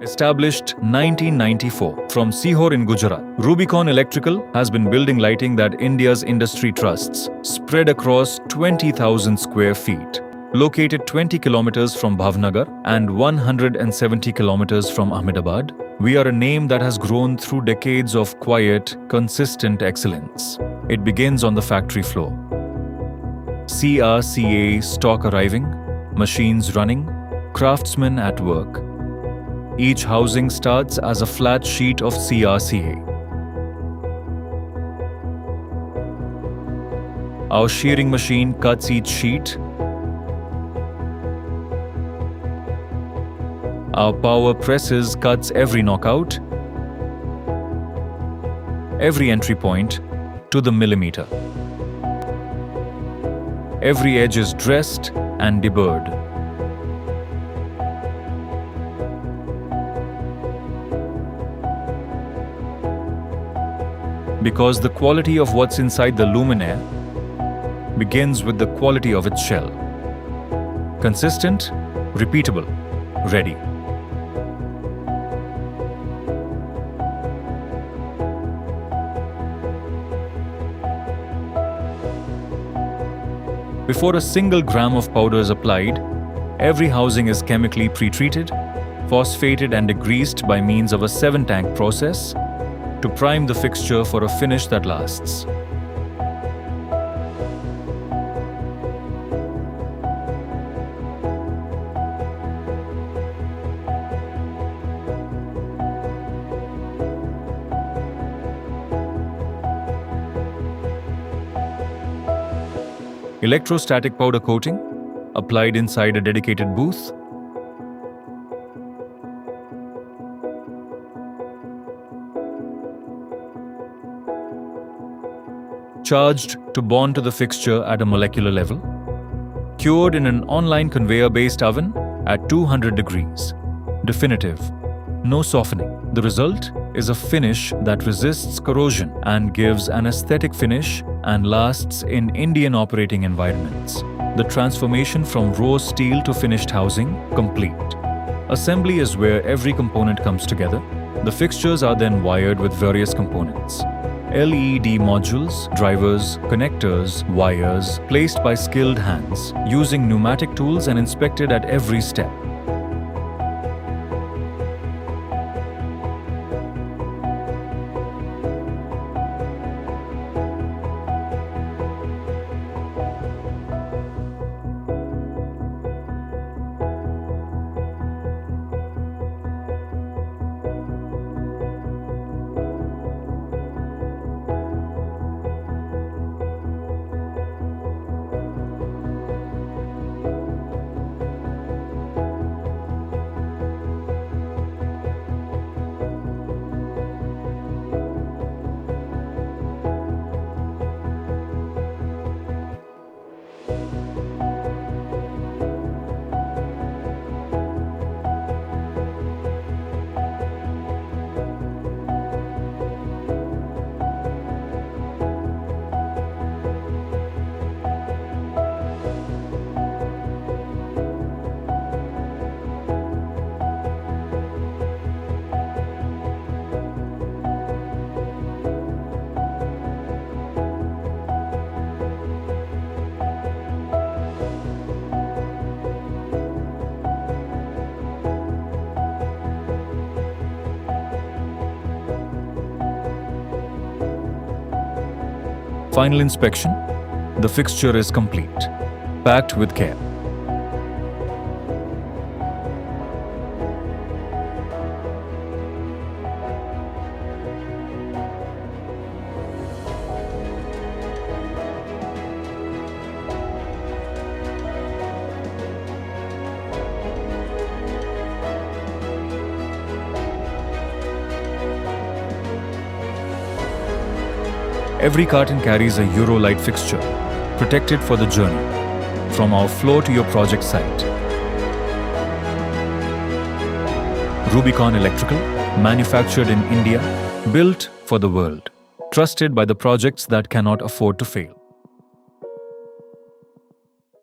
Established 1994 from Sihor in Gujarat, Rubycon Electrical has been building lighting that India's industry trusts, spread across 20,000 square feet. Located 20 kilometers from Bhavnagar and 170 kilometers from Ahmedabad, we are a name that has grown through decades of quiet, consistent excellence. It begins on the factory floor. CRCA stock arriving, machines running, craftsmen at work. Each housing starts as a flat sheet of CRCA. Our shearing machine cuts each sheet. Our power presses cuts every knockout, every entry point to the millimeter. Every edge is dressed and deburred. Because the quality of what's inside the luminaire begins with the quality of its shell. Consistent, repeatable, ready. Before a single gram of powder is applied, every housing is chemically pre-treated, phosphated and degreased by means of a 7-tank process to prime the fixture for a finish that lasts. Electrostatic powder coating, applied inside a dedicated booth. Charged to bond to the fixture at a molecular level. Cured in an online conveyor-based oven at 200 degrees. Definitive. No softening. The result is a finish that resists corrosion and gives an aesthetic finish and lasts in Indian operating environments. The transformation from raw steel to finished housing complete. Assembly is where every component comes together. The fixtures are then wired with various components. LED modules, drivers, connectors, wires, placed by skilled hands, using pneumatic tools and inspected at every step. Final inspection, the fixture is complete, packed with care. Every carton carries a Euro light fixture, protected for the journey, from our floor to your project site. Rubycon Electrical, manufactured in India, built for the world, trusted by the projects that cannot afford to fail.